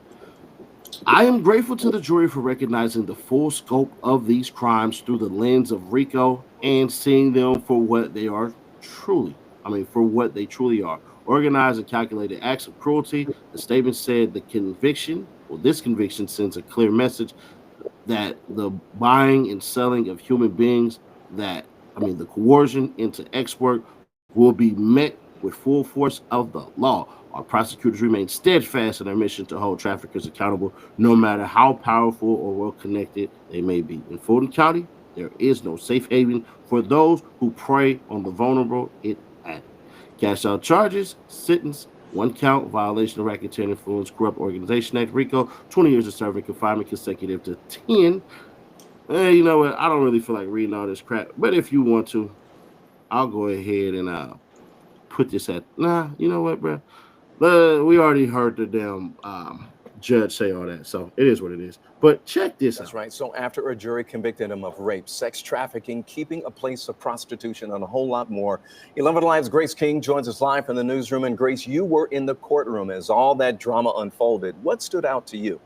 I am grateful to the jury for recognizing the full scope of these crimes through the lens of RICO and seeing them for what they are for what they truly are. Organized and calculated acts of cruelty. The statement said this conviction sends a clear message that the buying and selling of human beings, the coercion into export will be met with full force of the law. Our prosecutors remain steadfast in their mission to hold traffickers accountable, no matter how powerful or well connected they may be. In Fulton County, there is no safe haven for those who prey on the vulnerable. It added. Cash out charges, sentence, 1 count, violation of racketeering influence, corrupt organization act, RICO, 20 years of serving confinement consecutive to 10. Hey, you know what? I don't really feel like reading all this crap, but if you want to, I'll go ahead and put this at. Nah, you know what, bro? We already heard the damn judge say all that, so it is what it is. But check this out. That's right. So after a jury convicted him of rape, sex trafficking, keeping a place of prostitution, and a whole lot more, 11 Live's Grace King joins us live from the newsroom. And Grace, you were in the courtroom as all that drama unfolded. What stood out to you?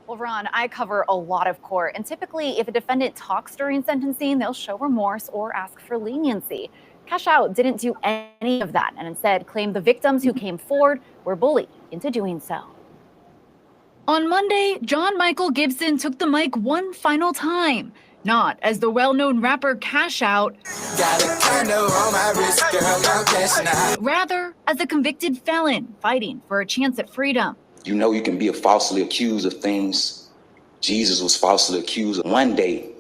Well, Ron, I cover a lot of court, and typically if a defendant talks during sentencing, they'll show remorse or ask for leniency. Cash Out didn't do any of that and instead claimed the victims who came forward were bullied into doing so. On Monday, John Michael Gibson took the mic one final time, not as the well-known rapper Cash Out, rather as a convicted felon fighting for a chance at freedom. You know you can be falsely accused of things Jesus was falsely accused of. One day,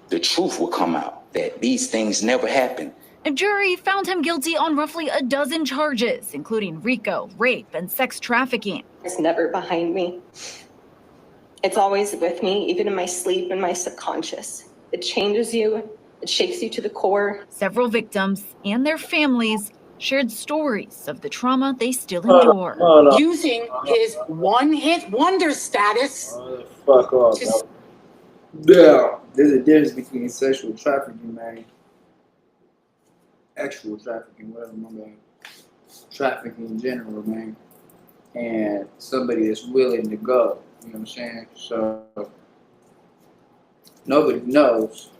the truth will come out that these things never happened. A jury found him guilty on roughly a dozen charges, including RICO, rape, and sex trafficking. It's never behind me. It's always with me, even in my sleep and my subconscious. It changes you. It shakes you to the core. Several victims and their families shared stories of the trauma they still endure. Using his one-hit wonder status. Fuck off. Yeah, there's a difference between sexual trafficking, man. Actual trafficking, whatever, my bad. Trafficking in general, man. And somebody that's willing to go. You know what I'm saying? So nobody knows.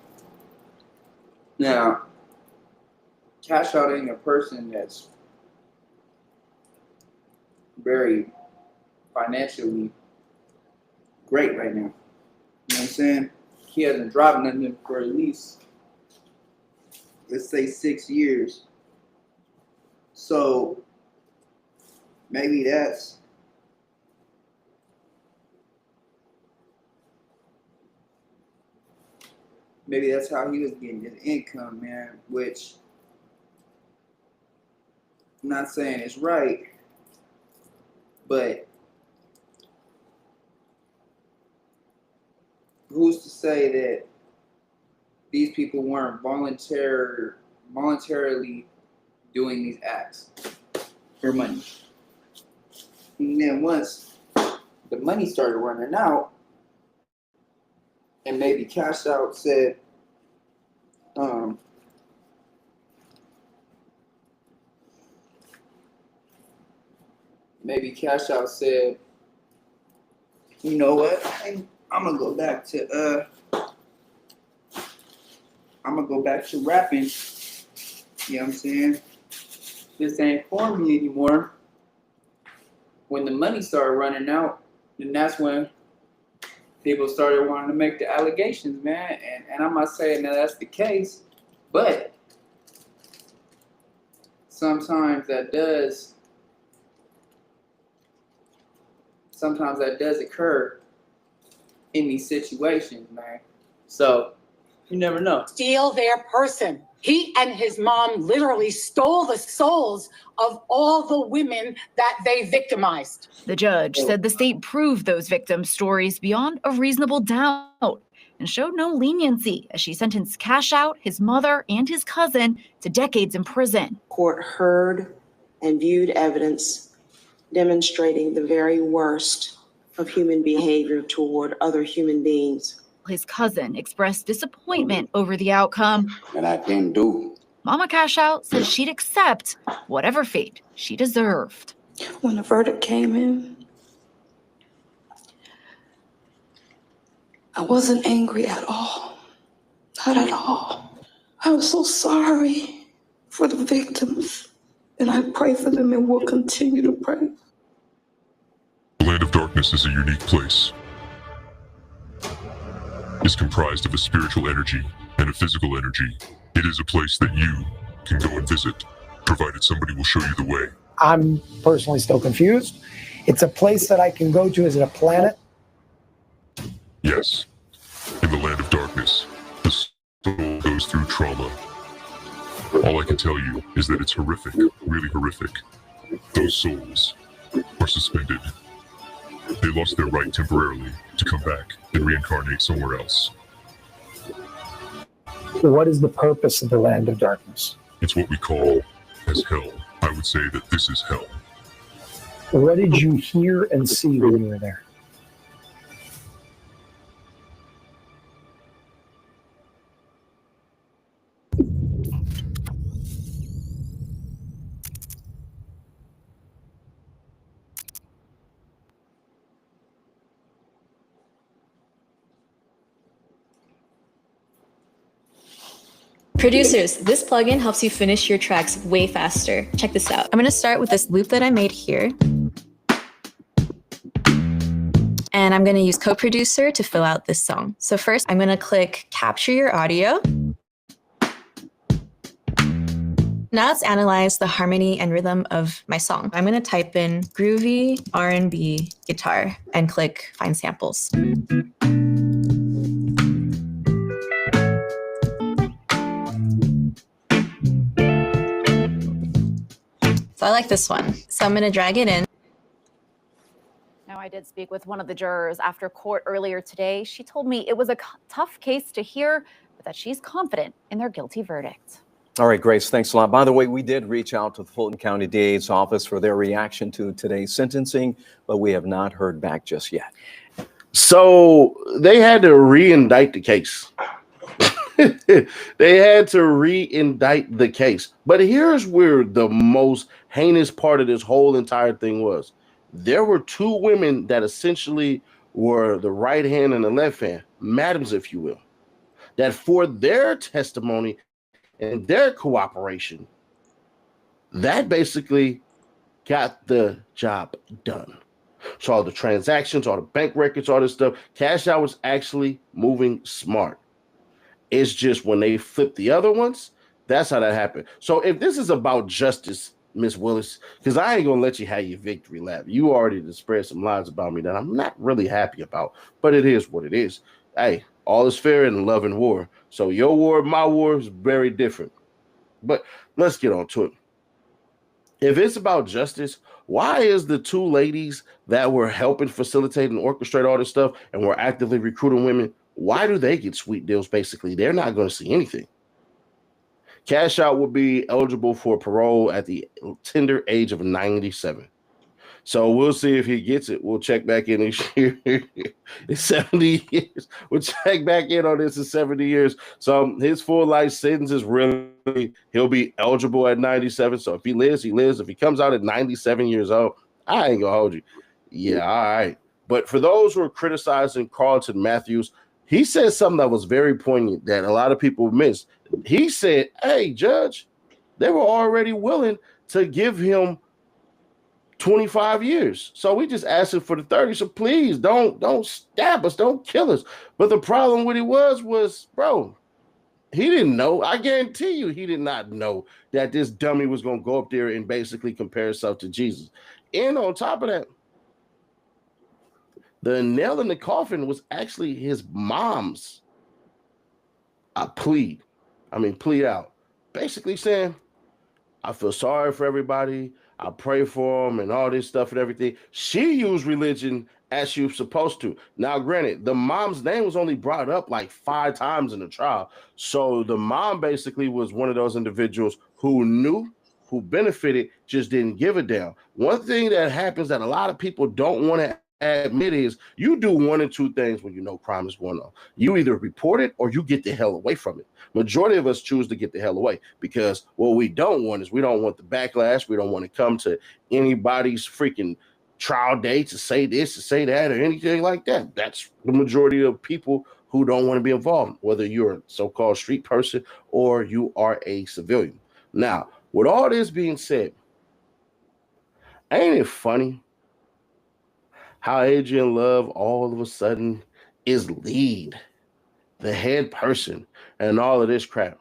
Now, Cash Out ain't a person that's very financially great right now. You know what I'm saying? He hasn't dropped nothing for at least, let's say, 6 years. So maybe that's how he was getting his income, man, which I'm not saying it's right, but who's to say that these people weren't voluntarily doing these acts for money? And then once the money started running out, and maybe Cash Out said, you know what? I'm gonna go back to rapping. You know what I'm saying? This ain't for me anymore. When the money started running out, then that's when people started wanting to make the allegations, man. And I'm not saying that that's the case, but sometimes that does occur in these situations, man. So you never know. Steal their person. He and his mom literally stole the souls of all the women that they victimized. The judge said the state proved those victims' stories beyond a reasonable doubt and showed no leniency as she sentenced Cash Out, his mother, and his cousin to decades in prison. Court heard and viewed evidence demonstrating the very worst of human behavior toward other human beings. His cousin expressed disappointment over the outcome. And I didn't do. Mama Cash Out said she'd accept whatever fate she deserved. When the verdict came in, I wasn't angry at all. Not at all. I was so sorry for the victims. And I pray for them and will continue to pray. The Land of Darkness is a unique place. It's comprised of a spiritual energy and a physical energy. It is a place that you can go and visit, provided somebody will show you the way. I'm personally still confused. It's a place that I can go to. Is it a planet? Yes. In the Land of Darkness, the soul goes through trauma. All I can tell you is that it's horrific, really horrific. Those souls are suspended. They lost their right temporarily to come back and reincarnate somewhere else. What is the purpose of the Land of Darkness? It's what we call as hell. I would say that this is hell. What did you hear and see when you were there? Producers, this plugin helps you finish your tracks way faster. Check this out. I'm gonna start with this loop that I made here. And I'm gonna use Co-Producer to fill out this song. So first, I'm gonna click Capture Your Audio. Now let's analyze the harmony and rhythm of my song. I'm gonna type in groovy R&B guitar and click Find Samples. So I like this one. So I'm gonna drag it in. Now, I did speak with one of the jurors after court earlier today. She told me it was a tough case to hear, but that she's confident in their guilty verdict. All right, Grace, thanks a lot. By the way, we did reach out to the Fulton County DA's office for their reaction to today's sentencing, but we have not heard back just yet. So they had to re-indict the case. They had to re-indict the case. But here's where the most heinous part of this whole entire thing was. There were two women that essentially were the right hand and the left hand, madams, if you will, that for their testimony and their cooperation, that basically got the job done. So all the transactions, all the bank records, all this stuff, Cash Out was actually moving smart. It's just when they flipped the other ones, that's how that happened. So if this is about justice, Miss Willis, because I ain't gonna let you have your victory lap. You already spread some lies about me that I'm not really happy about, but it is what it is. Hey, all is fair in love and war. So your war, my war is very different. But let's get on to it. If it's about justice, why is the two ladies that were helping facilitate and orchestrate all this stuff and were actively recruiting women, why do they get sweet deals? Basically, they're not going to see anything. Cash Out will be eligible for parole at the tender age of 97. So we'll see if he gets it. We'll check back in this year. It's 70 years. We'll check back in on this in 70 years. So his full life sentence is really, he'll be eligible at 97. So if he lives, he lives. If he comes out at 97 years old, I ain't gonna hold you. Yeah, all right. But for those who are criticizing Carlton Matthews, he said something that was very poignant that a lot of people missed. He said, hey, Judge, they were already willing to give him 25 years. So we just asked him for the 30. So please don't stab us. Don't kill us. But the problem with it was, bro, he didn't know. I guarantee you he did not know that this dummy was going to go up there and basically compare himself to Jesus. And on top of that, the nail in the coffin was actually his mom's plea out. Basically saying, I feel sorry for everybody. I pray for them and all this stuff and everything. She used religion as she was supposed to. Now, granted, the mom's name was only brought up like 5 times in the trial. So the mom basically was one of those individuals who knew, who benefited, just didn't give a damn. One thing that happens that a lot of people don't want to admit is you do one or two things when you know crime is going on. You either report it or you get the hell away from it. Majority of us choose to get the hell away because what we don't want is we don't want the backlash. We don't want to come to anybody's freaking trial date to say this, to say that, or anything like that. That's the majority of people who don't want to be involved, whether you're a so-called street person or you are a civilian. Now, with all this being said, ain't it funny how Adrian Love all of a sudden is lead, the head person, and all of this crap?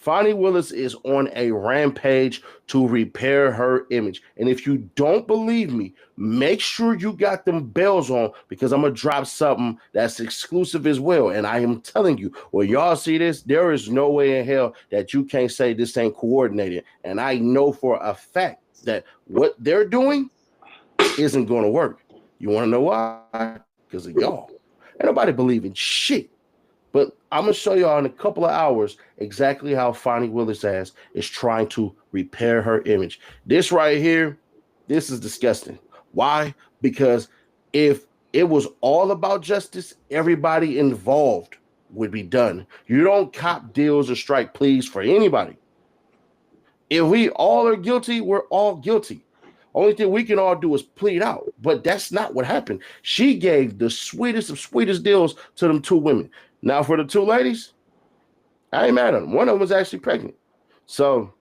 Fonnie Willis is on a rampage to repair her image. And if you don't believe me, make sure you got them bells on, because I'm going to drop something that's exclusive as well. And I am telling you, when y'all see this, there is no way in hell that you can't say this ain't coordinated. And I know for a fact that what they're doing isn't going to work. You want to know why? Because of y'all. Ain't nobody believing shit. But I'm going to show y'all in a couple of hours exactly how Fonnie Willis ass is trying to repair her image. This right here, this is disgusting. Why? Because if it was all about justice, everybody involved would be done. You don't cop deals or strike pleas for anybody. If we all are guilty, we're all guilty. Only thing we can all do is plead out. But that's not what happened. She gave the sweetest of sweetest deals to them two women. Now, for the two ladies, I ain't mad at them. One of them was actually pregnant. So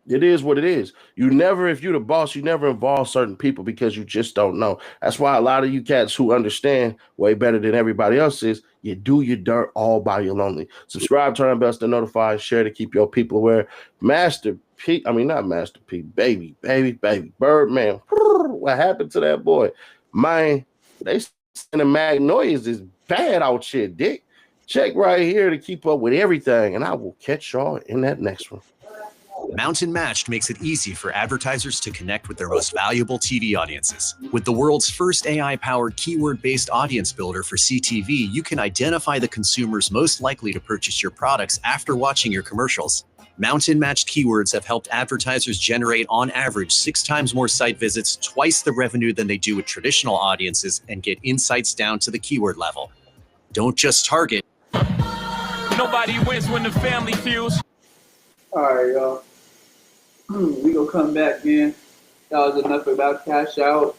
it is what it is. You never, if you're the boss, you never involve certain people because you just don't know. That's why a lot of you cats who understand way better than everybody else is, you do your dirt all by your lonely. Subscribe, turn on bells to notify, share to keep your people aware. Master P, I mean, not Master P, baby, Birdman. What happened to that boy? Man, they sending Magnolias is bad out here, Dick. Check right here to keep up with everything, and I will catch y'all in that next one. Mountain Matched makes it easy for advertisers to connect with their most valuable TV audiences. With the world's first AI-powered keyword-based audience builder for CTV, you can identify the consumers most likely to purchase your products after watching your commercials. Mountain Matched keywords have helped advertisers generate, on average, 6 times more site visits, twice the revenue than they do with traditional audiences, and get insights down to the keyword level. Don't just target. Nobody wins when the family feels. All right, y'all. We gonna come back, man. That was enough about Cash Out.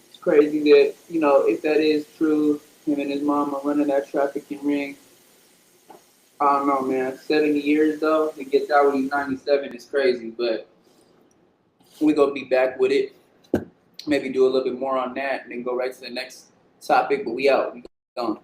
It's crazy that, you know, if that is true, him and his mom are running that trafficking ring. I don't know, man. 70 years, though. He gets out when he's 97. It's crazy, but we gonna be back with it. Maybe do a little bit more on that and then go right to the next topic, but we out. We gone.